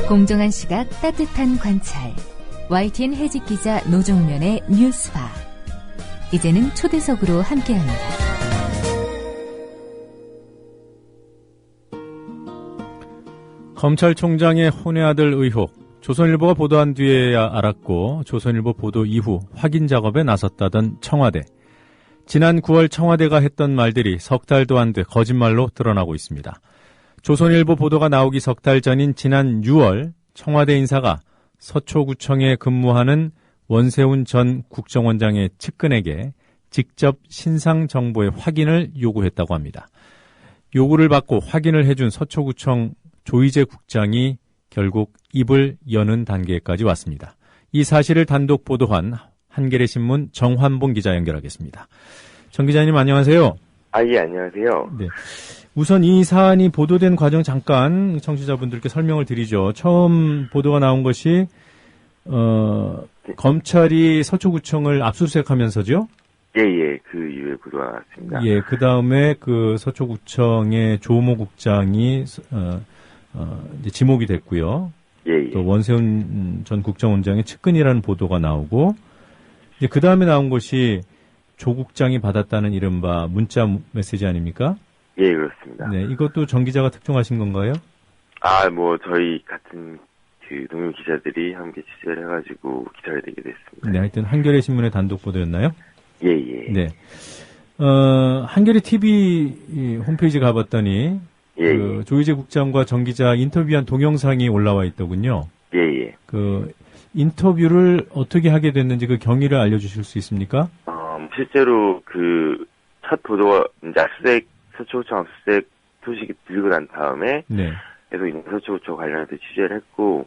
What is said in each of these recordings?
공정한 시각, 따뜻한 관찰. YTN 해직 기자 노종면의 뉴스바. 이제는 초대석으로 함께합니다. 검찰총장의 혼외 아들 의혹. 조선일보가 보도한 뒤에야 알았고 조선일보 보도 이후 확인 작업에 나섰다던 청와대. 지난 9월 청와대가 했던 말들이 석 달도 안 돼 거짓말로 드러나고 있습니다. 조선일보 보도가 나오기 석 달 전인 지난 6월 청와대 인사가 서초구청에 근무하는 원세훈 전 국정원장의 측근에게 직접 신상 정보의 확인을 요구했다고 합니다. 요구를 받고 확인을 해준 서초구청 조이제 국장이 결국 입을 여는 단계까지 왔습니다. 이 사실을 단독 보도한 한겨레신문 정환봉 기자 연결하겠습니다. 정 기자님 안녕하세요. 예, 안녕하세요. 네. 우선 이 사안이 보도된 과정 잠깐 청취자분들께 설명을 드리죠. 처음 보도가 나온 것이 검찰이 서초구청을 압수수색하면서죠. 예, 그 이후에 보도가 나왔습니다. 예, 그 다음에 그 서초구청의 조모 국장이 이제 지목이 됐고요. 예. 또 원세훈 전 국정원장의 측근이라는 보도가 나오고, 이제 그 다음에 나온 것이 조 국장이 받았다는 이른바 문자 메시지 아닙니까? 예, 그렇습니다. 네, 이것도 정 기자가 특종하신 건가요? 저희 같은 그 동료 기자들이 함께 취재를 해가지고 기사를 내게 됐습니다. 네, 하여튼 한겨레 신문의 단독 보도였나요? 예. 네. 한겨레 TV 홈페이지 가봤더니, 그 조이제 국장과 정 기자 인터뷰한 동영상이 올라와 있더군요. 예. 그 인터뷰를 어떻게 하게 됐는지 그 경위를 알려주실 수 있습니까? 실제로 그 첫 보도가 이제 서초구청 압수수색 소식이 들리고 난 다음에 계속 이제 서초구청 관련해서 취재를 했고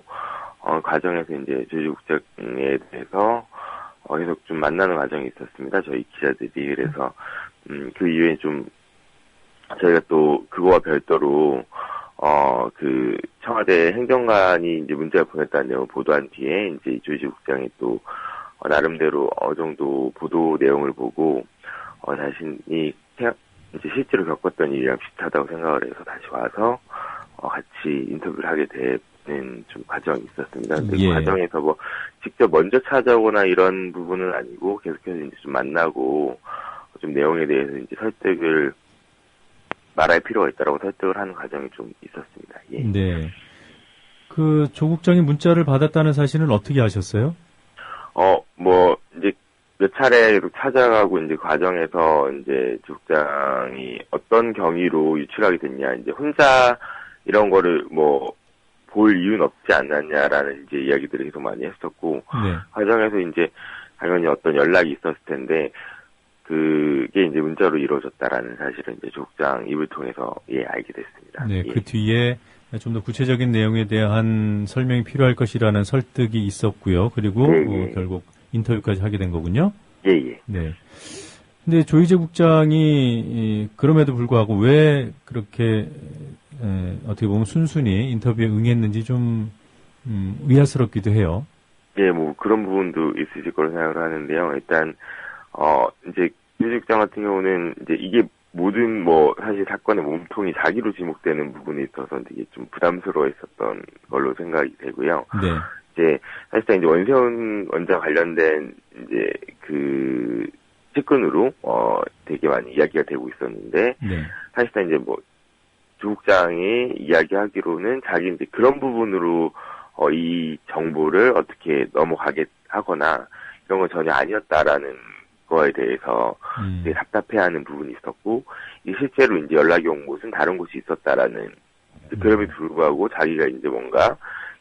과정에서 이제 조이제 국장에 대해서 계속 좀 만나는 과정이 있었습니다. 저희 기자들이. 그래서 그 이후에 좀 저희가 또 그거와 별도로 그 청와대 행정관이 이제 문자를 보냈다는 내용을 보도한 뒤에 이제 조이제 국장이 또 나름대로 어느 정도 보도 내용을 보고 자신이 이제 실제로 겪었던 일이랑 비슷하다고 생각을 해서 다시 와서 같이 인터뷰를 하게 되는 좀 과정이 있었습니다. 근데 그 과정에서 뭐 직접 먼저 찾아오거나 이런 부분은 아니고 계속해서 이제 좀 만나고 좀 내용에 대해서 이제 설득을 말할 필요가 있다라고 설득을 하는 과정이 좀 있었습니다. 예. 네. 그 조 국장이 문자를 받았다는 사실은 어떻게 아셨어요? 이제 몇 차례 찾아가고 이제 과정에서 이제 조 국장이 어떤 경위로 유출하게 됐냐, 이제 혼자 이런 거를 볼 이유는 없지 않았냐라는 이제 이야기들을 계속 많이 했었고, 과정에서 이제 당연히 어떤 연락이 있었을 텐데, 그게 이제 문자로 이루어졌다라는 사실은 이제 조 국장 입을 통해서 알게 됐습니다. 네, 그 뒤에 좀 더 구체적인 내용에 대한 설명이 필요할 것이라는 설득이 있었고요. 그리고 결국 인터뷰까지 하게 된 거군요. 예. 네. 근데 조이제 국장이 그럼에도 불구하고 왜 그렇게 어떻게 보면 순순히 인터뷰에 응했는지 좀 의아스럽기도 해요. 예, 그런 부분도 있으실 거로 생각을 하는데요. 일단 이제 조이제 국장 같은 경우는 이제 이게 모든 사실 사건의 몸통이 자기로 지목되는 부분에 있어서 되게 좀 부담스러워했었던 걸로 생각이 되고요. 네. 이제 사실상 이제 원세훈 원장 관련된 이제 그 측근으로 되게 많이 이야기가 되고 있었는데 사실상 이제 조 국장이 이야기하기로는 자기 이제 그런 부분으로 이 정보를 어떻게 넘어가게 하거나 이런 건 전혀 아니었다라는 거에 대해서 되게 답답해하는 부분이 있었고, 실제로 이제 연락이 온 곳은 다른 곳이 있었다라는, 그럼에도 불구하고 자기가 이제 뭔가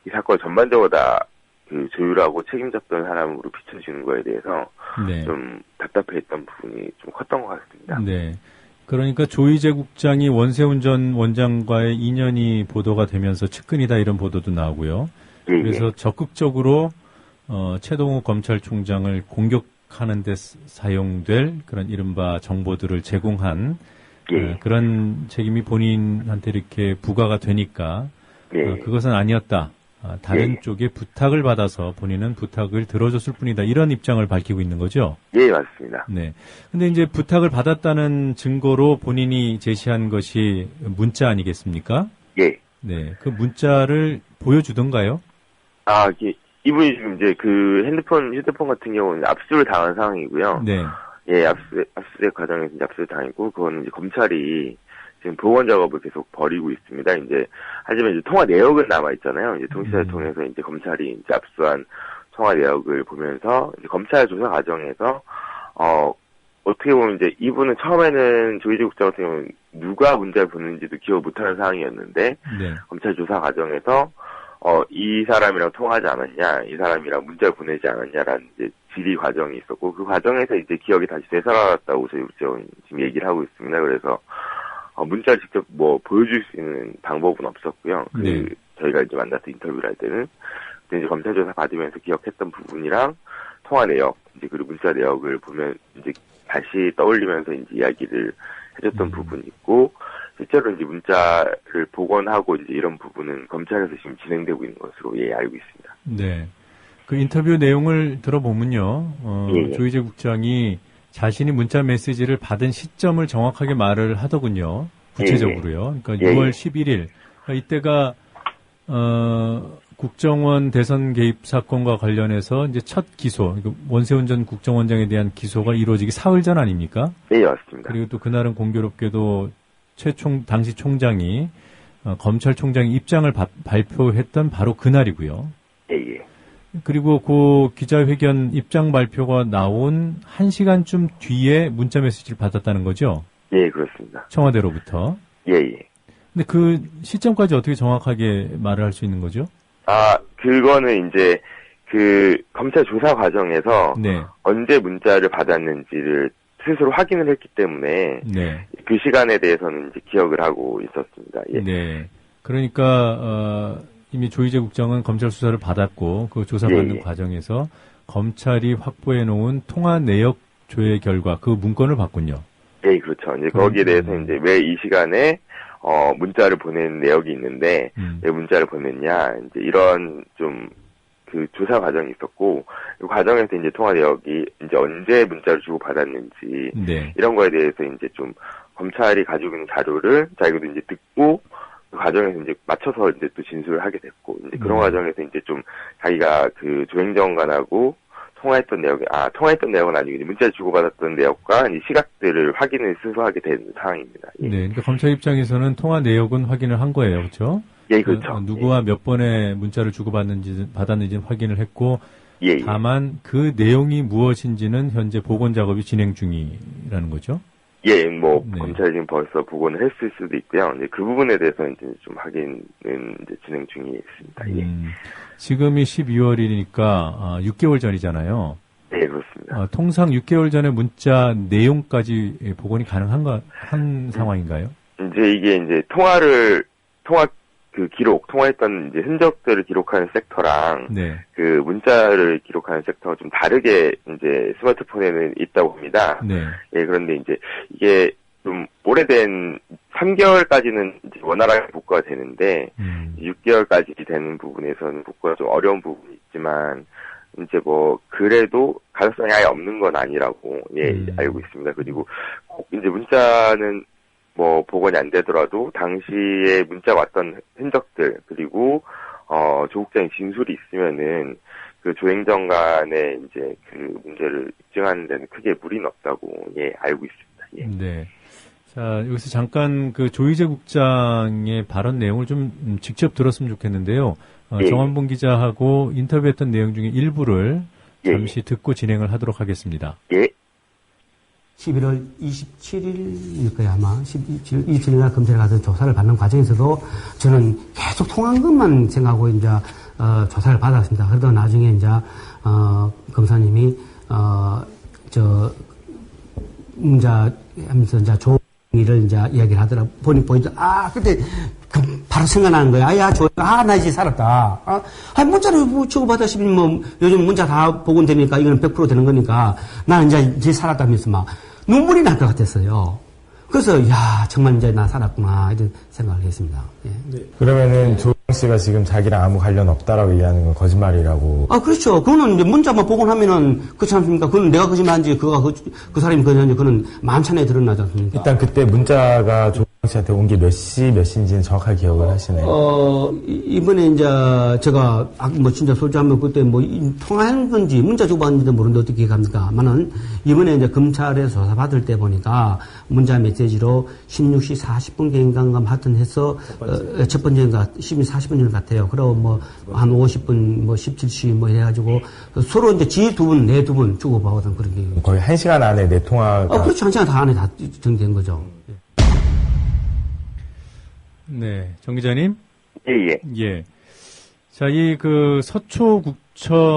이 사건을 전반적으로 다 그 조율하고 책임졌던 사람으로 비춰지는 거에 대해서 좀 답답해했던 부분이 좀 컸던 것 같습니다. 네. 그러니까 조이제 국장이 원세훈 전 원장과의 인연이 보도가 되면서 측근이다 이런 보도도 나오고요. 그래서 적극적으로 최동호 검찰총장을 공격하는 데 사용될 그런 이른바 정보들을 제공한 그런 책임이 본인한테 이렇게 부과가 되니까 그것은 아니었다. 다른 쪽에 부탁을 받아서 본인은 부탁을 들어줬을 뿐이다. 이런 입장을 밝히고 있는 거죠? 예, 맞습니다. 네. 근데 이제 부탁을 받았다는 증거로 본인이 제시한 것이 문자 아니겠습니까? 예. 네. 그 문자를 보여주던가요? 이분이 지금 이제 그 휴대폰 같은 경우는 압수를 당한 상황이고요. 네. 예, 압수수색 과정에서 이제 압수를 당했고, 그거는 이제 검찰이 지금 복원 작업을 계속 벌이고 있습니다. 이제, 하지만 이제 통화 내역은 남아있잖아요. 이제 통신사를 통해서 이제 검찰이 이제 압수한 통화 내역을 보면서, 이제 검찰 조사 과정에서, 어떻게 보면 이제 이분은 처음에는 조희재 국장 같은 경우는 누가 문자를 보냈는지도 기억 못하는 상황이었는데, 네. 검찰 조사 과정에서, 이 사람이랑 통화하지 않았냐, 이 사람이랑 문자를 보내지 않았냐라는 이제 질의 과정이 있었고, 그 과정에서 이제 기억이 다시 되살아났다고 저희 국장은 지금 얘기를 하고 있습니다. 그래서, 문자를 직접 보여줄 수 있는 방법은 없었고요. 네. 저희가 이제 만나서 인터뷰를 할 때는, 그때 이제 검찰 조사 받으면서 기억했던 부분이랑 통화 내역, 이제 그리고 문자 내역을 보면 이제 다시 떠올리면서 이제 이야기를 해줬던 부분이 있고, 실제로 이제 문자를 복원하고 이제 이런 부분은 검찰에서 지금 진행되고 있는 것으로 알고 있습니다. 네. 그 인터뷰 내용을 들어보면요, 조희재 국장이 자신이 문자 메시지를 받은 시점을 정확하게 말을 하더군요. 구체적으로요. 그러니까 6월 11일. 그러니까 이때가, 국정원 대선 개입 사건과 관련해서 이제 첫 기소, 원세훈 전 국정원장에 대한 기소가 이루어지기 사흘 전 아닙니까? 네, 맞습니다. 그리고 또 그날은 공교롭게도 당시 총장이, 검찰총장이 입장을 발표했던 바로 그날이고요. 예. 그리고 그 기자회견 입장 발표가 나온 1시간쯤 뒤에 문자 메시지를 받았다는 거죠? 예, 그렇습니다. 청와대로부터. 예. 근데 그 시점까지 어떻게 정확하게 말을 할 수 있는 거죠? 그거는 이제 그 검찰 조사 과정에서 네. 언제 문자를 받았는지를 스스로 확인을 했기 때문에 네. 그 시간에 대해서는 이제 기억을 하고 있었습니다. 예. 네. 그러니까 이미 조희재 국장은 검찰 수사를 받았고 그 조사받는 과정에서 검찰이 확보해 놓은 통화 내역 조회 결과 그 문건을 봤군요. 예, 그렇죠. 이제 거기에 대해서 이제 왜 이 시간에 문자를 보낸 내역이 있는데 왜 문자를 보냈냐 이제 이런 좀 그 조사 과정이 있었고 이 과정에서 이제 통화 내역이 이제 언제 문자를 주고 받았는지 네. 이런 거에 대해서 이제 좀 검찰이 가지고 있는 자료를 자기도 이제 듣고 그 과정에서 이제 맞춰서 이제 또 진술을 하게 됐고 이제 그런 과정에서 이제 좀 자기가 그 조행정관하고 통화했던 내용은 아니고 이제 문자를 주고받았던 내역과 이 시각들을 확인을 스스로 하게 된 상황입니다. 예. 네, 그러니까 검찰 입장에서는 통화 내역은 확인을 한 거예요, 그렇죠? 예, 그렇죠. 누구와 몇 번의 문자를 받았는지는 확인을 했고, 예. 다만 그 내용이 무엇인지는 현재 복원 작업이 진행 중이라는 거죠. 예, 검찰이 지금 벌써 복원을 했을 수도 있고요. 이제 그 부분에 대해서 이제 좀 확인은 이제 진행 중에 있습니다. 예. 지금이 12월이니까 6개월 전이잖아요. 네, 그렇습니다. 통상 6개월 전에 문자 내용까지 복원이 가능한 상황인가요? 이제 이게 통화했던 이제 흔적들을 기록하는 섹터랑 네. 그 문자를 기록하는 섹터가 좀 다르게 이제 스마트폰에는 있다고 합니다. 네. 예, 그런데 이제 이게 좀 오래된 3개월까지는 이제 원활하게 복구가 되는데 6개월까지 되는 부분에서는 복구가 좀 어려운 부분이 있지만 이제 그래도 가능성이 아예 없는 건 아니라고 알고 있습니다. 그리고 꼭 이제 문자는 복원이 안 되더라도 당시에 문자가 왔던 흔적들 그리고 조 국장의 진술이 있으면은 그 조행정관의 이제 그 문제를 입증하는 데는 크게 무리는 없다고 알고 있습니다. 예. 네. 자, 여기서 잠깐 그 조희재 국장의 발언 내용을 좀 직접 들었으면 좋겠는데요. 정한봉 기자하고 인터뷰했던 내용 중에 일부를 잠시 듣고 진행을 하도록 하겠습니다. 예. 11월 27일일 거야, 아마. 27일 날 검찰에 가서 조사를 받는 과정에서도 저는 계속 통한 것만 생각하고 이제, 조사를 받았습니다. 그러다 나중에 이제, 검사님이, 문자 하면서 이제 조이를 이제 이야기를 하더라. 보니까, 그때, 바로 생각나는 거야. 나 이제 살았다. 문자를 주고받았으면 요즘 문자 다 복원되니까 이거는 100% 되는 거니까 나는 이제 살았다면서 막 눈물이 날 것 같았어요. 그래서, 정말 이제 나 살았구나. 이런 생각을 했습니다. 예. 네. 그러면은 조영 씨가 지금 자기랑 아무 관련 없다라고 얘기하는 건 거짓말이라고. 그렇죠. 그거는 이제 문자만 복원하면은, 그렇지 않습니까? 그건 내가 거짓말한지, 그 사람이 거짓말한지, 그거는 만찬에 드러나지 않습니까? 일단 그때 문자가 조영 씨한테 온 게 몇 시인지는 정확하게 기억을 하시네요. 이번에 이제 제가 진짜 솔직히 하면 그때 통화한 건지 문자 주고받는지도 모르는데 어떻게 기억합니까?만은 이번에 이제 검찰에서 조사 받을 때 보니까 문자 메시지로 16시 40분경인가 하여튼 해서 첫 번째인가 16시 40분 같아요. 그리고 한 50분 17시 해가지고 서로 이제 지 두 분, 내 두 분 주고받은 그런 게 거의 1시간 안에 내 통화가 그렇죠. 1시간 안에 다 정된 거죠. 네, 정 기자님. 예. 자, 서초구청의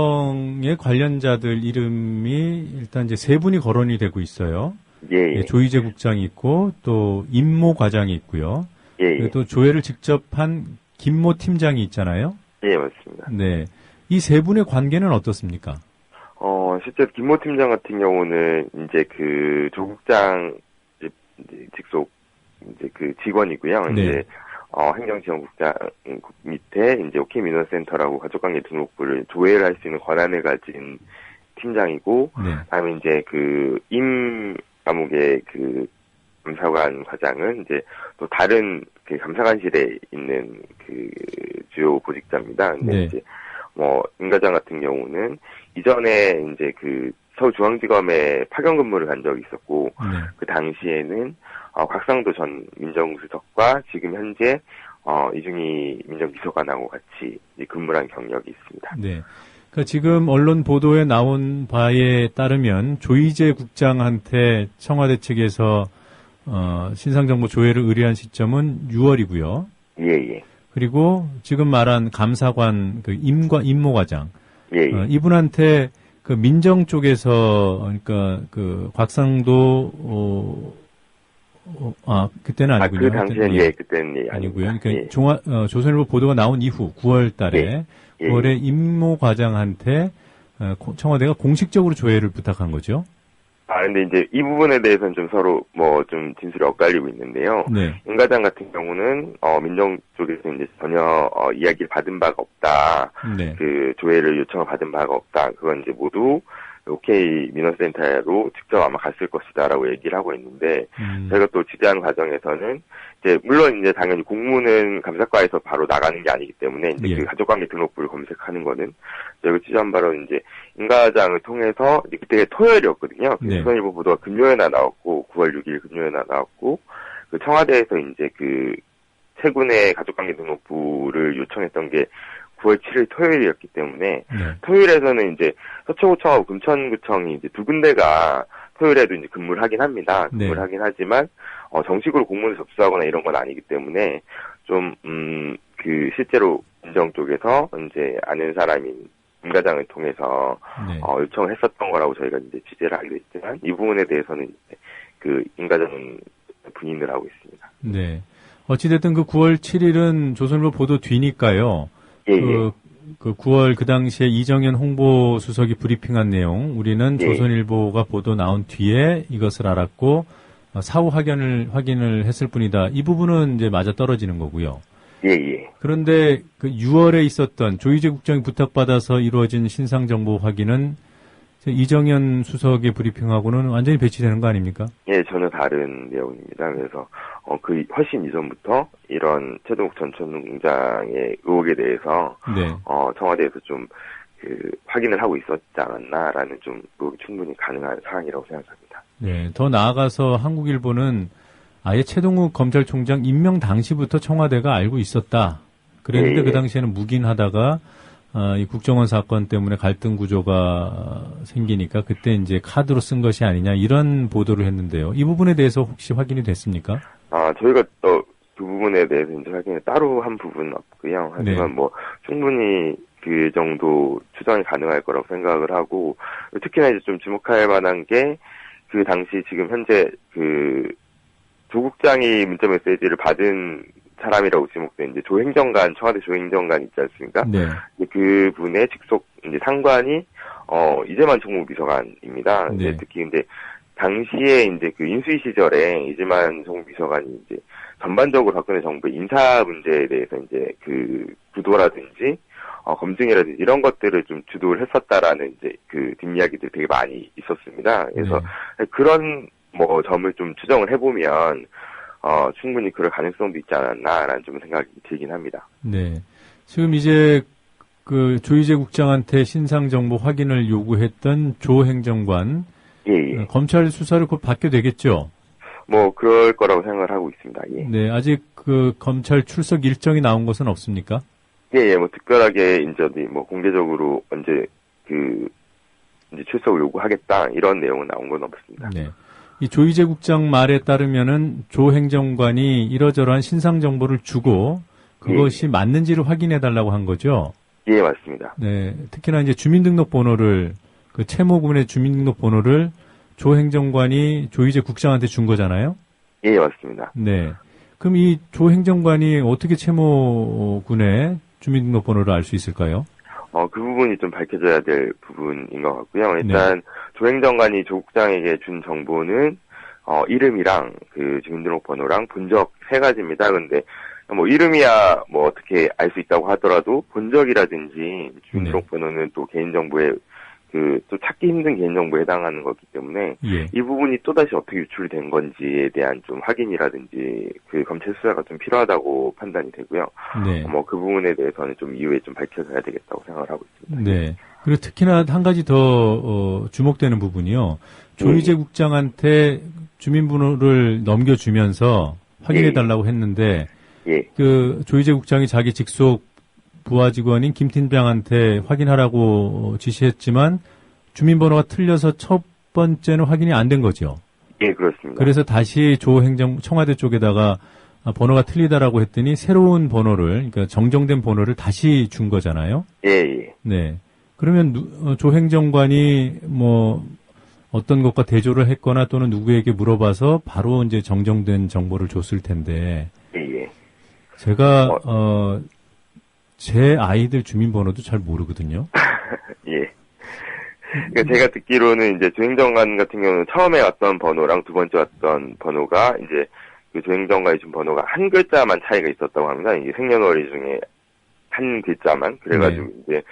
관련자들 이름이 일단 이제 세 분이 거론이 되고 있어요. 예. 조희재 국장이 있고 또 임모 과장이 있고요. 그리고 또 조회를 직접 한 김모 팀장이 있잖아요. 예, 맞습니다. 네. 이 세 분의 관계는 어떻습니까? 실제 김모 팀장 같은 경우는 이제 조 국장 직속 이제 직원이고요. 네. 이제 행정지원국장 밑에 이제 OK 민원센터라고 가족관계 등록부를 조회를 할 수 있는 권한을 가진 팀장이고, 네. 그다음에 이제 임 감옥의 감사관 과장은 이제 또 다른 감사관실에 있는 주요 보직자입니다. 근데 네. 이제 임 과장 같은 경우는 이전에 이제 서울중앙지검에 파견 근무를 간 적이 있었고, 네. 그 당시에는 곽상도 전 민정수석과 지금 현재 이중희 민정비서관하고 같이 근무를 한 경력이 있습니다. 네. 그러니까 지금 언론 보도에 나온 바에 따르면 조희재 국장한테 청와대 측에서 신상정보 조회를 의뢰한 시점은 6월이고요. 예. 그리고 지금 말한 감사관 임모 과장, 예. 이분한테 민정 쪽에서 그러니까 곽상도 그때는 아니군요. 그 당시엔 그때는 아니고요. 그러니까 조선일보 보도가 나온 이후 9월 달에 9월에 임모 과장한테 청와대가 공식적으로 조회를 부탁한 거죠. 근데 이제 이 부분에 대해서는 좀 서로 좀 진술이 엇갈리고 있는데요. 네. 임 과장 같은 경우는 민정 쪽에서 이제 전혀 이야기를 받은 바가 없다. 네. 조회를 요청을 받은 바가 없다. 그건 이제 모두 OK 민원센터로 직접 아마 갔을 것이다라고 얘기를 하고 있는데, 저희가 또 취재하는 과정에서는 이제 물론 이제 당연히 공문은 감사과에서 바로 나가는 게 아니기 때문에 이제 가족관계 등록부를 검색하는 거는 저희가 취재한 바로 이제 임 과장을 통해서 이제 그때 토요일이었거든요. 네. 조선일보 보도가 금요일에 나왔고 9월 6일 금요일에 나왔고 청와대에서 이제 최근에 가족관계 등록부를 요청했던 게 9월 7일 토요일이었기 때문에 토요일에서는 이제 서초구청하고 금천구청이 이제 두 군데가 토요일에도 이제 근무를 하긴 합니다. 근무를 하긴 하지만 정식으로 공문을 접수하거나 이런 건 아니기 때문에 좀 실제로 민정 쪽에서 이제 아는 사람인 임 과장을 통해서 요청을 했었던 거라고 저희가 이제 취재를 하기도 했지만 이 부분에 대해서는 이제 임 과장은 부인을 하고 있습니다. 네. 어찌됐든 9월 7일은 조선일보 보도 뒤니까요. 9월 그 당시에 이정현 홍보수석이 브리핑한 내용, 우리는 조선일보가 보도 나온 뒤에 이것을 알았고 사후 확인을 했을 뿐이다. 이 부분은 이제 맞아 떨어지는 거고요. 그런데 6월에 있었던 조희재 국장이 부탁받아서 이루어진 신상정보 확인은 이정현 수석의 브리핑하고는 완전히 배치되는 거 아닙니까? 예, 전혀 다른 내용입니다. 그래서 훨씬 이전부터 이런 최동욱 전 총장의 의혹에 대해서 청와대에서 좀 확인을 하고 있었지 않았나라는 좀 의혹이 충분히 가능한 상황이라고 생각합니다. 네, 더 나아가서 한국일보는 아예 최동욱 검찰총장 임명 당시부터 청와대가 알고 있었다. 그랬는데 그 당시에는 묵인하다가 이 국정원 사건 때문에 갈등 구조가 생기니까 그때 이제 카드로 쓴 것이 아니냐 이런 보도를 했는데요. 이 부분에 대해서 혹시 확인이 됐습니까? 저희가 또 그 부분에 대해서 이제 확인을 따로 한 부분은 없고요. 하지만 충분히 그 정도 추정이 가능할 거라고 생각을 하고, 특히나 이제 좀 주목할 만한 게 그 당시 지금 현재 조 국장이 문자 메시지를 받은 사람이라고 지목된 이제 조행정관, 청와대 조행정관 있지 않습니까? 그 분의 직속 이제 상관이 이재만 정무비서관입니다. 특히 이제 당시에 이제 인수위 시절에 이재만 정무비서관이 이제 전반적으로 박근혜 정부의 인사 문제에 대해서 이제 구도라든지 검증이라든지 이런 것들을 좀 주도를 했었다라는 이제 뒷이야기들이 되게 많이 있었습니다. 그래서 그런 점을 좀 추정을 해보면 충분히 그럴 가능성도 있지 않았나라는 좀 생각이 들긴 합니다. 네. 지금 이제 그 조희재 국장한테 신상 정보 확인을 요구했던 조 행정관, 예. 검찰 수사를 곧 받게 되겠죠? 뭐 그럴 거라고 생각을 하고 있습니다. 예. 네, 아직 그 검찰 출석 일정이 나온 것은 없습니까? 예, 뭐 특별하게 이제 뭐 공개적으로 언제 이제 출석을 요구하겠다 이런 내용은 나온 건 없습니다. 네. 이 조희재 국장 말에 따르면은 조 행정관이 이러저러한 신상 정보를 주고 그것이 예. 맞는지를 확인해 달라고 한 거죠? 예, 맞습니다. 네. 특히나 이제 주민등록번호를 그 채모군의 주민등록번호를 조 행정관이 조희재 국장한테 준 거잖아요? 예, 맞습니다. 네. 그럼 이 조 행정관이 어떻게 채모군의 주민등록번호를 알 수 있을까요? 그 부분이 좀 밝혀져야 될 부분인 것 같고요. 일단 네. 조 행정관이 조 국장에게 준 정보는 이름이랑 그 주민등록번호랑 본적 3가지입니다. 근데 뭐 이름이야 뭐 어떻게 알 수 있다고 하더라도 본적이라든지 주민등록번호는 또 개인정보에 또 찾기 힘든 개인정보에 해당하는 거기 때문에 예. 이 부분이 또다시 어떻게 유출이 된 건지에 대한 좀 확인이라든지 그 검찰 수사가 좀 필요하다고 판단이 되고요. 네. 뭐 그 부분에 대해서는 좀 이후에 좀 밝혀져야 되겠다고 생각을 하고 있습니다. 네. 그리고 특히나 한 가지 더 주목되는 부분이요. 조희재 국장한테 주민번호를 넘겨주면서 확인해 달라고 했는데 예. 그 조희재 국장이 자기 직속 부하 직원인 김 팀장한테 확인하라고 지시했지만 주민번호가 틀려서 첫 번째는 확인이 안 된 거죠. 예, 그렇습니다. 그래서 다시 청와대 쪽에다가 번호가 틀리다라고 했더니 새로운 번호를, 그러니까 정정된 번호를 다시 준 거잖아요. 예. 네. 그러면 조 행정관이 뭐 어떤 것과 대조를 했거나 또는 누구에게 물어봐서 바로 이제 정정된 정보를 줬을 텐데. 예. 제가 제 아이들 주민번호도 잘 모르거든요. 예. 그러니까 제가 듣기로는 이제 조 행정관 같은 경우는 처음에 왔던 번호랑 두 번째 왔던 번호가 이제 그 조 행정관이 준 번호가 한 글자만 차이가 있었다고 합니다. 이게 생년월일 중에 한 글자만. 그래가지고 네. 이제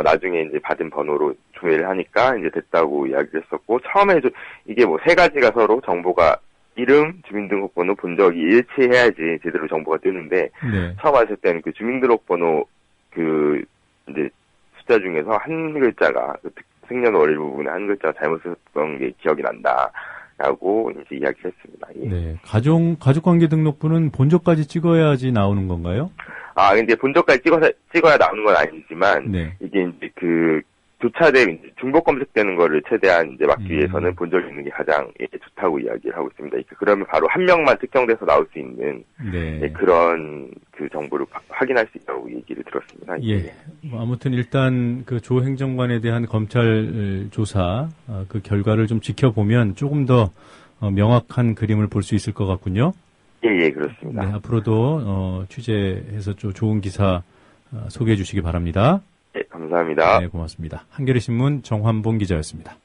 나중에 이제 받은 번호로 조회를 하니까 이제 됐다고 이야기를 했었고 처음에 이게 뭐 3가지가 서로 정보가 이름, 주민등록번호, 본적이 일치해야지 제대로 정보가 뜨는데 네. 처음 왔을 때는 그 주민등록번호 이제 숫자 중에서 한 글자가 생년월일 부분에 한 글자가 잘못 썼던 게 기억이 난다라고 이제 이야기를 했습니다. 예. 네. 가족관계 등록부는 본적까지 찍어야지 나오는 건가요? 근데 본적까지 찍어야 나오는 건 아니지만 네. 이게 이제 교차대 중복 검색되는 거를 최대한 이제 막기 위해서는 본적이 있는 게 가장 좋다고 이야기를 하고 있습니다. 그러면 바로 한 명만 특정돼서 나올 수 있는 네. 그런 그 정보를 확인할 수 있다고 얘기를 들었습니다. 예. 아무튼 일단 그 조 행정관에 대한 검찰 조사 그 결과를 좀 지켜보면 조금 더 명확한 그림을 볼 수 있을 것 같군요. 예, 그렇습니다. 네, 앞으로도 취재해서 좀 좋은 기사 소개해 주시기 바랍니다. 네, 감사합니다. 네, 고맙습니다. 한겨레신문 정환봉 기자였습니다.